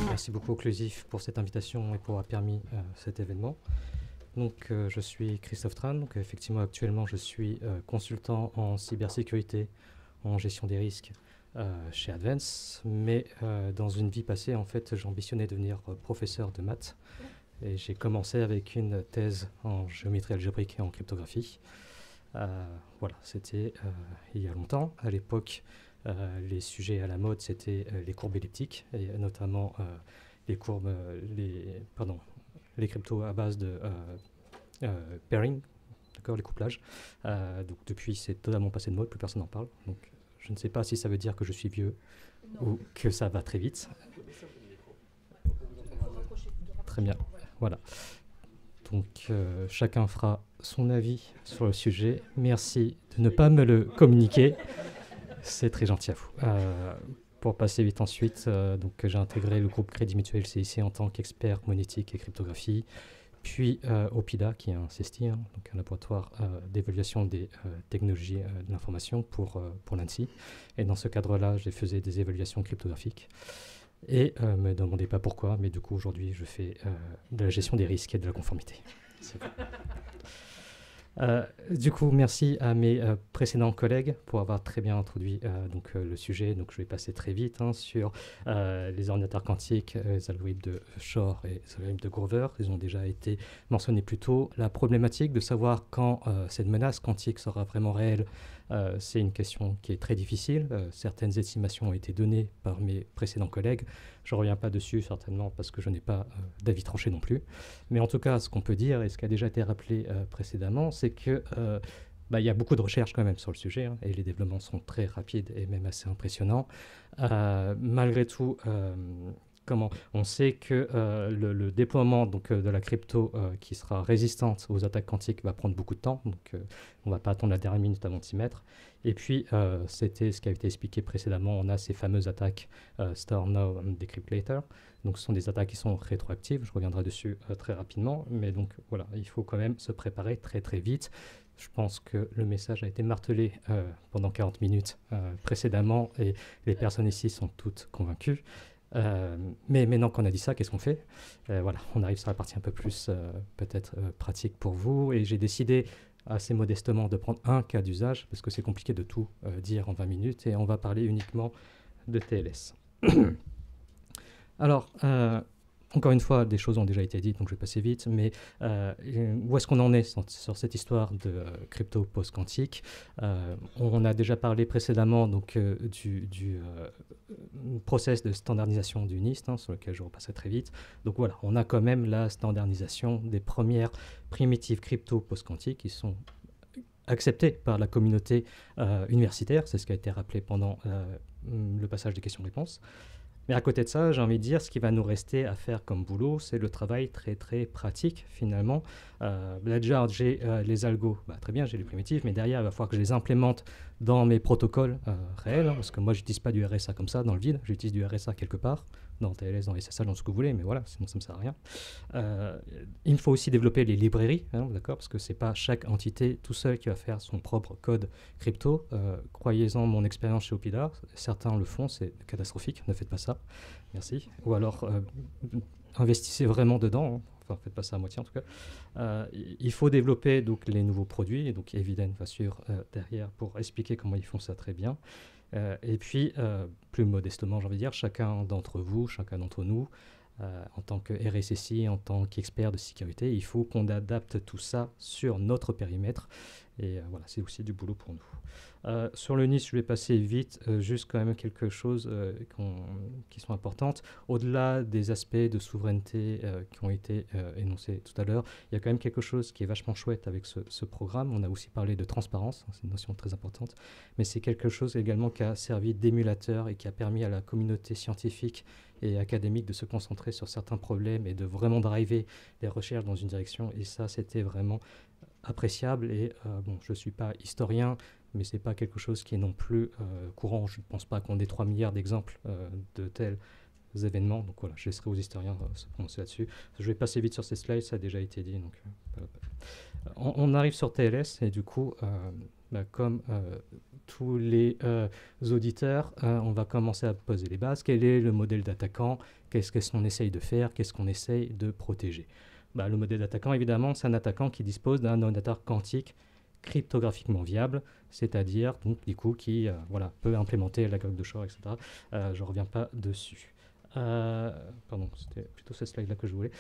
Merci beaucoup Occlusif pour cette invitation et pour avoir permis cet événement. Donc, je suis Christophe Tran. Donc, effectivement, actuellement, je suis consultant en cybersécurité, en gestion des risques chez Advance. Mais dans une vie passée, en fait, j'ambitionnais devenir professeur de maths. Et j'ai commencé avec une thèse en géométrie algébrique et en cryptographie. Voilà, c'était il y a longtemps. À l'époque, les sujets à la mode, c'était les courbes elliptiques, et notamment les courbes, les cryptos à base de pairing, d'accord, les couplages. Donc depuis, c'est totalement passé de mode, plus personne n'en parle. Donc je ne sais pas si ça veut dire que je suis vieux ou que ça va très vite. Très bien, voilà. Donc chacun fera son avis sur le sujet. Merci de ne pas me le communiquer. C'est très gentil à vous. Pour passer vite ensuite, donc j'ai intégré le groupe Crédit Mutuel CIC en tant qu'expert monétique et cryptographie, puis OPIDA, qui est un CESTI, donc un laboratoire d'évaluation des technologies de l'information pour l'ANSSI. Et dans ce cadre-là, j'ai fait des évaluations cryptographiques. Et ne me demandez pas pourquoi, mais du coup, aujourd'hui, je fais de la gestion des risques et de la conformité. C'est bon. Du coup, merci à mes précédents collègues pour avoir très bien introduit le sujet. Donc, je vais passer très vite sur les ordinateurs quantiques, les algorithmes de Shor et les algorithmes de Grover. Ils ont déjà été mentionnés plus tôt. La problématique de savoir quand cette menace quantique sera vraiment réelle, c'est une question qui est très difficile. Certaines estimations ont été données par mes précédents collègues. Je ne reviens pas dessus, certainement, parce que je n'ai pas d'avis tranché non plus. Mais en tout cas, ce qu'on peut dire, et ce qui a déjà été rappelé précédemment, c'est que y a beaucoup de recherches quand même sur le sujet, et les développements sont très rapides et même assez impressionnants. Malgré tout, on sait que le déploiement de la crypto qui sera résistante aux attaques quantiques va prendre beaucoup de temps, donc on ne va pas attendre la dernière minute avant de s'y mettre. Et puis, c'était ce qui a été expliqué précédemment, on a ces fameuses attaques Store Now, Decrypt Later. Donc, ce sont des attaques qui sont rétroactives, je reviendrai dessus très rapidement, mais donc voilà, il faut quand même se préparer très très vite. Je pense que le message a été martelé pendant 40 minutes précédemment, et les personnes ici sont toutes convaincues. Mais maintenant qu'on a dit ça, qu'est-ce qu'on fait? Voilà, on arrive sur la partie un peu plus peut-être pratique pour vous, et j'ai décidé assez modestement de prendre un cas d'usage, parce que c'est compliqué de tout dire en 20 minutes, et on va parler uniquement de TLS. Alors, encore une fois, des choses ont déjà été dites, donc je vais passer vite, mais où est-ce qu'on en est sur cette histoire de crypto post-quantique? On a déjà parlé précédemment du process de standardisation du NIST, sur lequel je repasserai très vite. Donc voilà, on a quand même la standardisation des premières primitives crypto post-quantiques qui sont acceptées par la communauté universitaire. C'est ce qui a été rappelé pendant le passage des questions-réponses. Mais à côté de ça, j'ai envie de dire, ce qui va nous rester à faire comme boulot, c'est le travail très très pratique finalement. Déjà, j'ai les algos, très bien, j'ai les primitives, mais derrière, il va falloir que je les implémente dans mes protocoles réels, parce que moi, je n'utilise pas du RSA comme ça dans le vide, j'utilise du RSA quelque part, dans TLS, dans SSH, dans ce que vous voulez, mais voilà, sinon ça ne me sert à rien. Il faut aussi développer les librairies, d'accord, parce que ce n'est pas chaque entité tout seul qui va faire son propre code crypto. Croyez-en mon expérience chez Opida, certains le font, c'est catastrophique, ne faites pas ça, merci. Ou alors, investissez vraiment dedans, enfin, faites pas ça à moitié en tout cas. Il faut développer donc les nouveaux produits, et donc Eviden va suivre derrière pour expliquer comment ils font ça très bien. Et puis, plus modestement, j'ai envie de dire, chacun d'entre vous, chacun d'entre nous, en tant que RSSI, en tant qu'expert de sécurité, il faut qu'on adapte tout ça sur notre périmètre. Et voilà, c'est aussi du boulot pour nous. Sur le NIST, je vais passer vite, juste quand même quelques choses qui sont importantes. Au-delà des aspects de souveraineté qui ont été énoncés tout à l'heure, il y a quand même quelque chose qui est vachement chouette avec ce programme. On a aussi parlé de transparence, c'est une notion très importante, mais c'est quelque chose également qui a servi d'émulateur et qui a permis à la communauté scientifique et académique de se concentrer sur certains problèmes et de vraiment driver les recherches dans une direction. Et ça, c'était vraiment appréciable. Et je ne suis pas historien, mais ce n'est pas quelque chose qui est non plus courant. Je ne pense pas qu'on ait 3 milliards d'exemples de tels événements. Donc voilà, je laisserai aux historiens se prononcer là-dessus. Je vais passer vite sur ces slides, ça a déjà été dit. Donc, on arrive sur TLS et du coup, comme tous les auditeurs, on va commencer à poser les bases. Quel est le modèle d'attaquant? Qu'est-ce qu'on essaye de faire? Qu'est-ce qu'on essaye de protéger? Le modèle d'attaquant, évidemment, c'est un attaquant qui dispose d'un ordinateur quantique cryptographiquement viable, c'est-à-dire donc, du coup, qui peut implémenter la coque de Shor, etc. Je ne reviens pas dessus. Pardon, c'était plutôt ce slide-là que je voulais.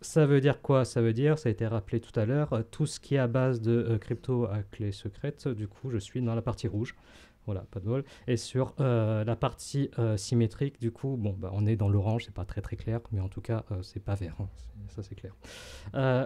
Ça veut dire quoi? Ça veut dire, ça a été rappelé tout à l'heure, tout ce qui est à base de crypto à clé secrète, du coup, je suis dans la partie rouge. Voilà, pas de bol. Et sur la partie symétrique, du coup, on est dans l'orange, c'est pas très très clair, mais en tout cas, c'est pas vert, hein, ça c'est clair.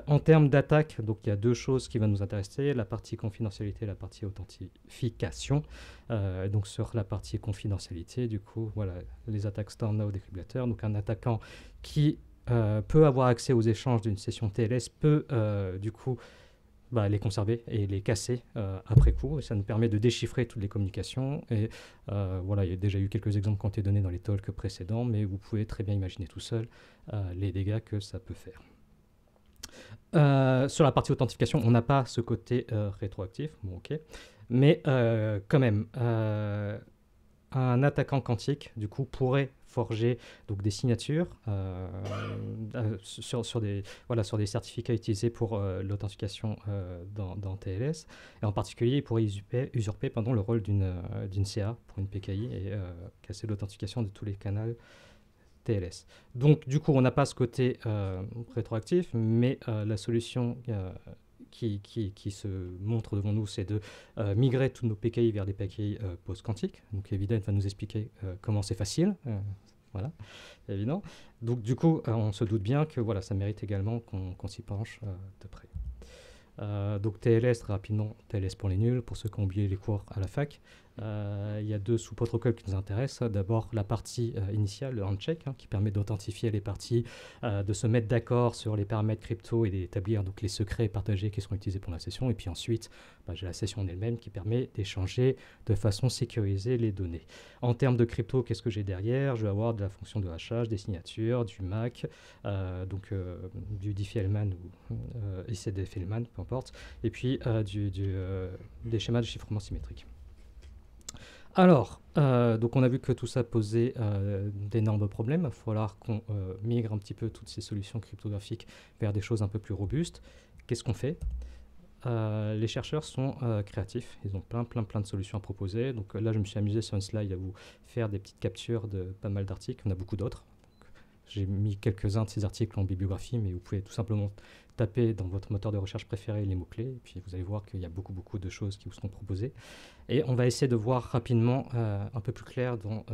En termes d'attaque, donc il y a deux choses qui vont nous intéresser, la partie confidentialité et la partie authentification. Donc sur la partie confidentialité, du coup, voilà, les attaques Storm défibrillateur, donc un attaquant qui peut avoir accès aux échanges d'une session TLS, peut du coup les conserver et les casser après coup. Et ça nous permet de déchiffrer toutes les communications. Et il y a déjà eu quelques exemples qui ont été donnés dans les talks précédents, mais vous pouvez très bien imaginer tout seul les dégâts que ça peut faire. Sur la partie authentification, on n'a pas ce côté rétroactif, mais quand même, un attaquant quantique, du coup, pourrait forger donc, des signatures sur des certificats utilisés pour l'authentification dans TLS. Et en particulier, il pourrait usurper le rôle d'une CA pour une PKI et casser l'authentification de tous les canaux TLS. Donc, du coup, on n'a pas ce côté rétroactif, mais la solution qui se montre devant nous, c'est de migrer tous nos PKI vers des PKI post-quantiques. Donc, Evident va nous expliquer comment c'est facile. Voilà, évident. Donc, du coup, on se doute bien que ça mérite également qu'on s'y penche de près. Donc, TLS, rapidement, TLS pour les nuls, pour ceux qui ont oublié les cours à la fac. Il y a deux sous-protocoles qui nous intéressent. D'abord, la partie initiale, le handshake, qui permet d'authentifier les parties, de se mettre d'accord sur les paramètres crypto et d'établir donc, les secrets partagés qui seront utilisés pour la session. Et puis ensuite, j'ai la session en elle-même qui permet d'échanger de façon sécurisée les données. En termes de crypto, qu'est-ce que j'ai derrière? Je vais avoir de la fonction de hachage, des signatures, du MAC, du Diffie-Hellman ou ICD-Hellman, peu importe, et puis des schémas de chiffrement symétrique. Alors, donc on a vu que tout ça posait d'énormes problèmes. Il va falloir qu'on migre un petit peu toutes ces solutions cryptographiques vers des choses un peu plus robustes. Qu'est-ce qu'on fait? Les chercheurs sont créatifs. Ils ont plein de solutions à proposer. Donc là, je me suis amusé sur une slide à vous faire des petites captures de pas mal d'articles. On a beaucoup d'autres. J'ai mis quelques-uns de ces articles en bibliographie, mais vous pouvez tout simplement taper dans votre moteur de recherche préféré les mots-clés, et puis vous allez voir qu'il y a beaucoup de choses qui vous seront proposées. Et on va essayer de voir rapidement un peu plus clair dans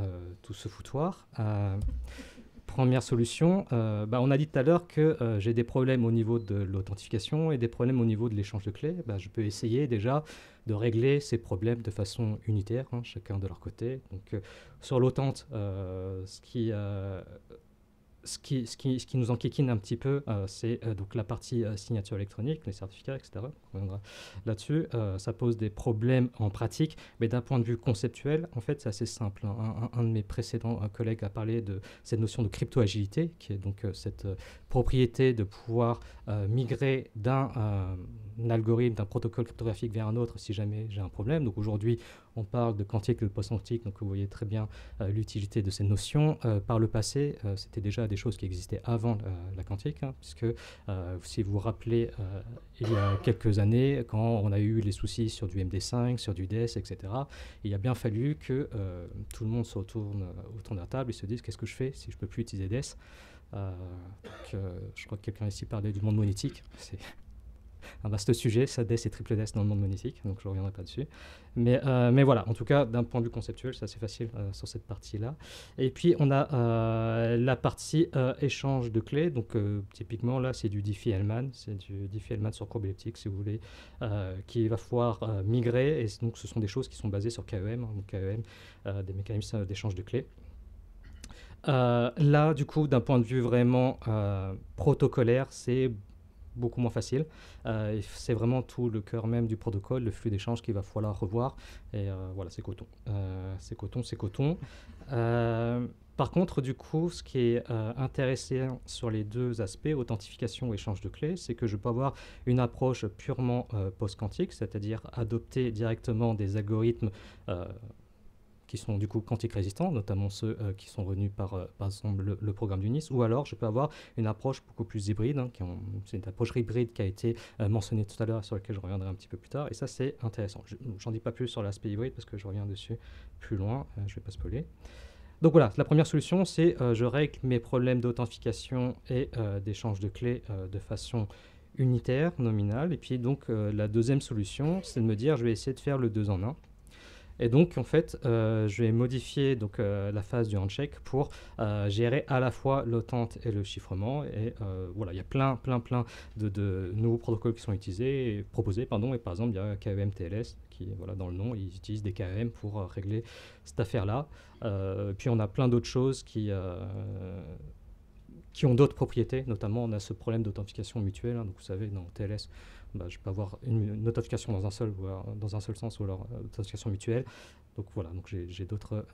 tout ce foutoir. Première solution, on a dit tout à l'heure que j'ai des problèmes au niveau de l'authentification et des problèmes au niveau de l'échange de clés. Je peux essayer déjà de régler ces problèmes de façon unitaire, chacun de leur côté. Donc, sur l'authente, ce qui nous enquiquine un petit peu, c'est donc la partie signature électronique, les certificats, etc. On reviendra là-dessus. Ça pose des problèmes en pratique, mais d'un point de vue conceptuel, en fait, c'est assez simple. Un de mes précédents collègues a parlé de cette notion de crypto-agilité, qui est donc cette propriété de pouvoir migrer d'un algorithme, d'un protocole cryptographique vers un autre si jamais j'ai un problème. Donc aujourd'hui, on parle de quantique et de post-quantique, donc vous voyez très bien l'utilité de ces notions. Par le passé, c'était déjà des choses qui existaient avant la quantique, puisque si vous vous rappelez, il y a quelques années, quand on a eu les soucis sur du MD5, sur du DES, etc., il a bien fallu que tout le monde se retourne autour de la table et se dise qu'est-ce que je fais si je ne peux plus utiliser DES. Je crois que quelqu'un ici parlait du monde monétique. C'est un vaste sujet, ça DES et triple DES dans le monde monétique, donc je ne reviendrai pas dessus. Mais voilà, en tout cas, d'un point de vue conceptuel, c'est assez facile sur cette partie-là. Et puis, on a la partie échange de clés. Donc, typiquement, là, c'est du Diffie-Hellman. C'est du Diffie-Hellman sur courbe elliptique, si vous voulez, qu'il va falloir migrer. Et donc, ce sont des choses qui sont basées sur KEM, donc KEM, des mécanismes d'échange de clés. Là, du coup, d'un point de vue vraiment protocolaire, c'est beaucoup moins facile. Et c'est vraiment tout le cœur même du protocole, le flux d'échange qu'il va falloir revoir. Et voilà, c'est coton. C'est coton, c'est coton. Par contre, du coup, ce qui est intéressant sur les deux aspects, authentification et échange de clés, c'est que je peux avoir une approche purement post-quantique, c'est-à-dire adopter directement des algorithmes qui sont du coup quantique résistants, notamment ceux qui sont retenus par exemple le programme d'UNIS, ou alors je peux avoir une approche beaucoup plus hybride, hein, c'est une approche hybride qui a été mentionnée tout à l'heure, sur laquelle je reviendrai un petit peu plus tard, et ça c'est intéressant. J'en dis pas plus sur l'aspect hybride parce que je reviens dessus plus loin, je vais pas spoiler. Donc voilà, la première solution, c'est je règle mes problèmes d'authentification et d'échange de clés de façon unitaire, nominale, et puis donc la deuxième solution, c'est de me dire je vais essayer de faire le 2 en 1. Et donc, en fait, je vais modifier donc, la phase du handshake pour gérer à la fois l'authentique et le chiffrement. Et voilà, il y a plein de nouveaux protocoles qui sont utilisés, proposés, pardon. Et par exemple, il y a KEM TLS qui, voilà, dans le nom, ils utilisent des KEM pour régler cette affaire-là. Puis on a plein d'autres choses qui ont d'autres propriétés. Notamment, on a ce problème d'authentification mutuelle. Hein. Donc, vous savez, dans TLS, je peux avoir une authentification dans un seul sens ou alors authentification mutuelle. Donc voilà, donc j'ai d'autres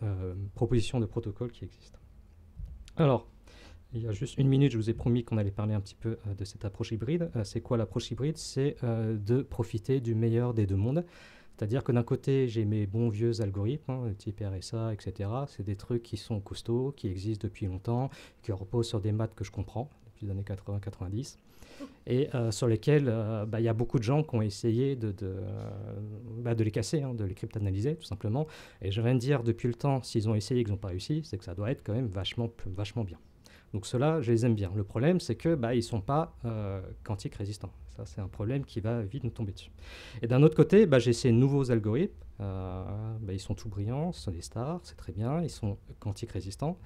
propositions de protocoles qui existent. Alors, il y a juste une minute, je vous ai promis qu'on allait parler un petit peu de cette approche hybride. C'est quoi l'approche hybride? C'est de profiter du meilleur des deux mondes. C'est-à-dire que d'un côté, j'ai mes bons vieux algorithmes, hein, type RSA, etc. C'est des trucs qui sont costauds, qui existent depuis longtemps, qui reposent sur des maths que je comprends depuis les années 80-90. Et sur lesquels il y a beaucoup de gens qui ont essayé de les casser, hein, de les cryptanalyser, tout simplement. Et je viens de dire, depuis le temps, s'ils ont essayé et qu'ils n'ont pas réussi, c'est que ça doit être quand même vachement bien. Donc ceux-là, je les aime bien. Le problème, c'est que ils ne sont pas quantique résistants. Ça, c'est un problème qui va vite nous tomber dessus. Et d'un autre côté, j'ai ces nouveaux algorithmes. Ils sont tout brillants, ce sont des stars, c'est très bien, ils sont quantique résistants.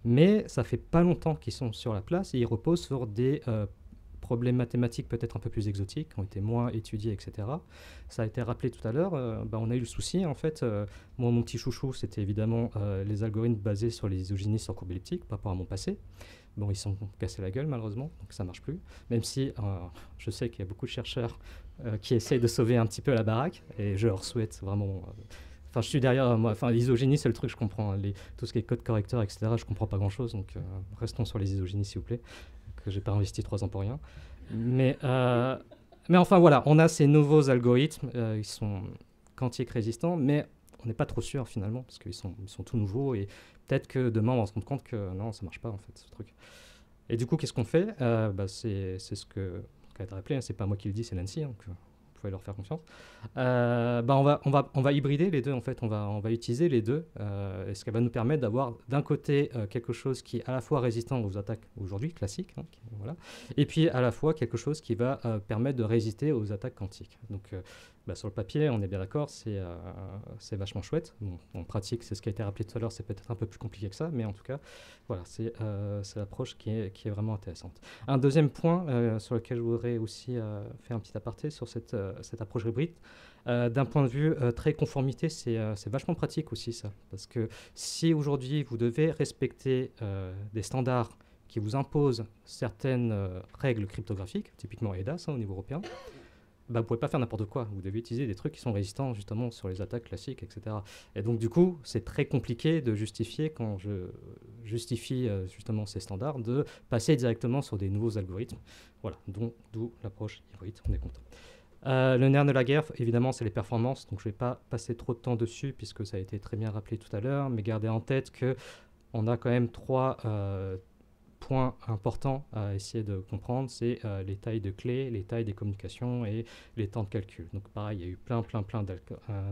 Mais ça fait pas longtemps qu'ils sont sur la place et ils reposent sur des problèmes mathématiques peut-être un peu plus exotiques, qui ont été moins étudiés, etc. Ça a été rappelé tout à l'heure, on a eu le souci, en fait, moi, mon petit chouchou, c'était évidemment les algorithmes basés sur les isogénismes en courbe elliptique, par rapport à mon passé. Bon, ils sont cassés la gueule, malheureusement, donc ça marche plus. Même si je sais qu'il y a beaucoup de chercheurs qui essayent de sauver un petit peu la baraque, et je leur souhaite vraiment... Enfin, je suis derrière moi. Enfin, l'isogénie, c'est le truc que je comprends. Hein. Tout ce qui est code correcteur, etc., je comprends pas grand-chose. Donc, restons sur les isogénies, s'il vous plaît. Que j'ai pas investi 3 ans pour rien. Mais enfin, voilà. On a ces nouveaux algorithmes. Ils sont quantique résistants, mais on n'est pas trop sûr, finalement, parce qu'ils sont tout nouveaux. Et peut-être que demain, on va se rendre compte que non, ça marche pas, en fait, ce truc. Et du coup, qu'est-ce qu'on fait? C'est ce qui a été rappelé. Hein, c'est pas moi qui le dis, c'est l'ANSSI. Hein, donc, vous pouvez leur faire confiance. On va hybrider les deux, en fait. On va utiliser les deux, ce qui va nous permettre d'avoir d'un côté quelque chose qui est à la fois résistant aux attaques aujourd'hui classiques, hein, voilà, et puis à la fois quelque chose qui va permettre de résister aux attaques quantiques. Donc sur le papier, on est bien d'accord, c'est vachement chouette. Bon, en pratique, c'est ce qui a été rappelé tout à l'heure, c'est peut-être un peu plus compliqué que ça, mais en tout cas, voilà, c'est l'approche qui est vraiment intéressante. Un deuxième point sur lequel je voudrais aussi faire un petit aparté sur cette approche hybride, d'un point de vue très conformité, c'est vachement pratique aussi ça, parce que si aujourd'hui vous devez respecter des standards qui vous imposent certaines règles cryptographiques, typiquement EDAS au niveau européen, vous ne pouvez pas faire n'importe quoi. Vous devez utiliser des trucs qui sont résistants justement sur les attaques classiques, etc. Et donc du coup, c'est très compliqué de justifier, quand je justifie justement ces standards, de passer directement sur des nouveaux algorithmes. Voilà, d'où l'approche hybride, on est content. Le nerf de la guerre, évidemment, c'est les performances. Donc je ne vais pas passer trop de temps dessus, puisque ça a été très bien rappelé tout à l'heure, mais gardez en tête qu'on a quand même 3 points importants à essayer de comprendre, c'est les tailles de clés, les tailles des communications et les temps de calcul. Donc pareil, il y a eu plein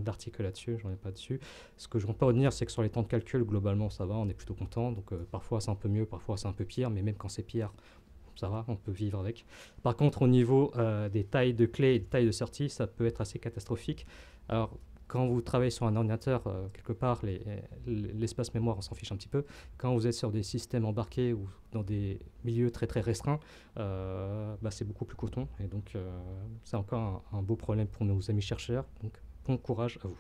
d'articles là-dessus, j'en ai pas dessus. Ce que je ne peux pas retenir, c'est que sur les temps de calcul, globalement, ça va, on est plutôt content. Donc parfois c'est un peu mieux, parfois c'est un peu pire, mais même quand c'est pire, ça va, on peut vivre avec. Par contre, au niveau des tailles de clés et des tailles de sortie, ça peut être assez catastrophique. Alors, quand vous travaillez sur un ordinateur, quelque part, l'espace mémoire, on s'en fiche un petit peu. Quand vous êtes sur des systèmes embarqués ou dans des milieux très très restreints, c'est beaucoup plus coton. Et donc, c'est encore un beau problème pour nos amis chercheurs. Donc, bon courage à vous.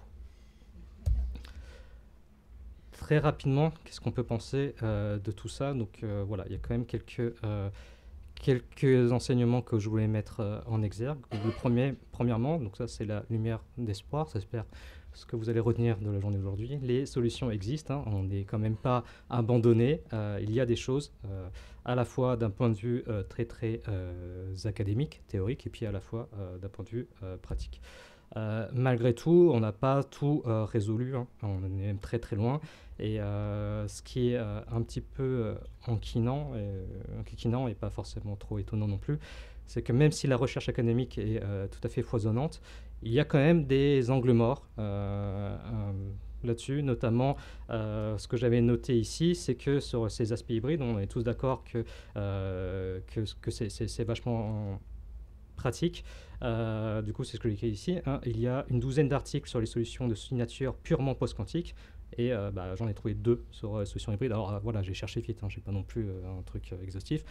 Très rapidement, qu'est-ce qu'on peut penser de tout ça? Donc, voilà, il y a quand même quelques quelques enseignements que je voulais mettre en exergue. Premièrement, donc ça c'est la lumière d'espoir, j'espère ce que vous allez retenir de la journée d'aujourd'hui. Les solutions existent, on n'est quand même pas abandonné. Il y a des choses, à la fois d'un point de vue très académique, théorique, et puis à la fois d'un point de vue pratique. Malgré tout, on n'a pas tout résolu, on en est même très loin. Et ce qui est un petit peu enquiquinant et pas forcément trop étonnant non plus, c'est que même si la recherche académique est tout à fait foisonnante, il y a quand même des angles morts là-dessus, notamment ce que j'avais noté ici, c'est que sur ces aspects hybrides, on est tous d'accord que c'est vachement pratique. Du coup, c'est ce que j'ai écrit ici. Il y a une douzaine d'articles sur les solutions de signature purement post-quantique. Et j'en ai trouvé 2 sur solutions hybrides. Alors voilà, j'ai cherché vite, j'ai pas non plus un truc exhaustif.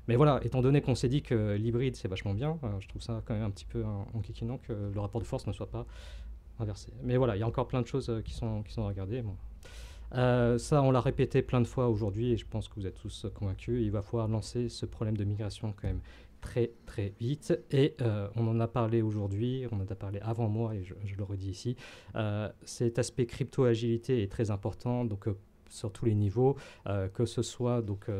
Mais voilà, étant donné qu'on s'est dit que l'hybride c'est vachement bien, je trouve ça quand même un petit peu enquiquinant que le rapport de force ne soit pas inversé. Mais voilà, il y a encore plein de choses qui sont à regarder. Bon. Ça, on l'a répété plein de fois aujourd'hui et je pense que vous êtes tous convaincus. Il va falloir lancer ce problème de migration quand même très vite. Et on en a parlé aujourd'hui, on en a parlé avant moi et je le redis ici. Cet aspect crypto-agilité est très important, donc sur tous les niveaux, que ce soit donc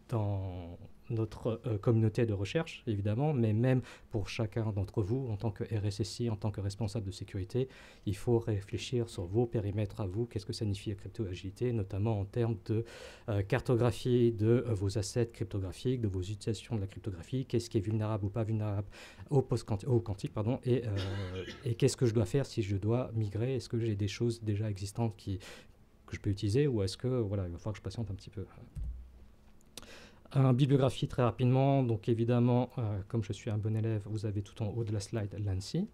dans notre communauté de recherche, évidemment, mais même pour chacun d'entre vous, en tant que RSSI, en tant que responsable de sécurité, il faut réfléchir sur vos périmètres à vous, qu'est-ce que ça signifie la crypto-agilité, notamment en termes de cartographie de vos assets cryptographiques, de vos utilisations de la cryptographie, qu'est-ce qui est vulnérable ou pas vulnérable au quantique, pardon, et qu'est-ce que je dois faire si je dois migrer, est-ce que j'ai des choses déjà existantes que je peux utiliser, ou est-ce que, voilà, il va falloir que je patiente un petit peu. Bibliographie très rapidement, donc évidemment, comme je suis un bon élève, vous avez tout en haut de la slide l'ANSI.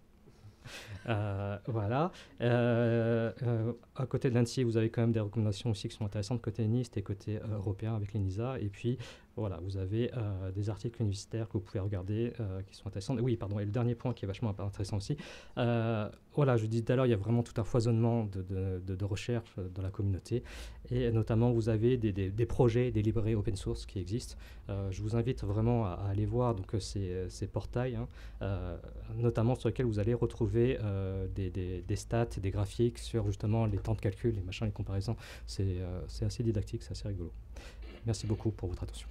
Voilà. À côté de l'ANSI, vous avez quand même des recommandations aussi qui sont intéressantes côté NIST et côté européen avec l'ENISA. Et puis, voilà, vous avez des articles universitaires que vous pouvez regarder qui sont intéressants. Oui, pardon, et le dernier point qui est vachement intéressant aussi. Voilà, je disais tout à l'heure, il y a vraiment tout un foisonnement de recherche dans la communauté. Et notamment, vous avez des projets, des librairies open source qui existent. Je vous invite vraiment à aller voir donc, ces portails, notamment sur lesquels vous allez retrouver des stats, des graphiques sur justement les temps de calcul, les machins, les comparaisons. C'est assez didactique, c'est assez rigolo. Merci beaucoup pour votre attention.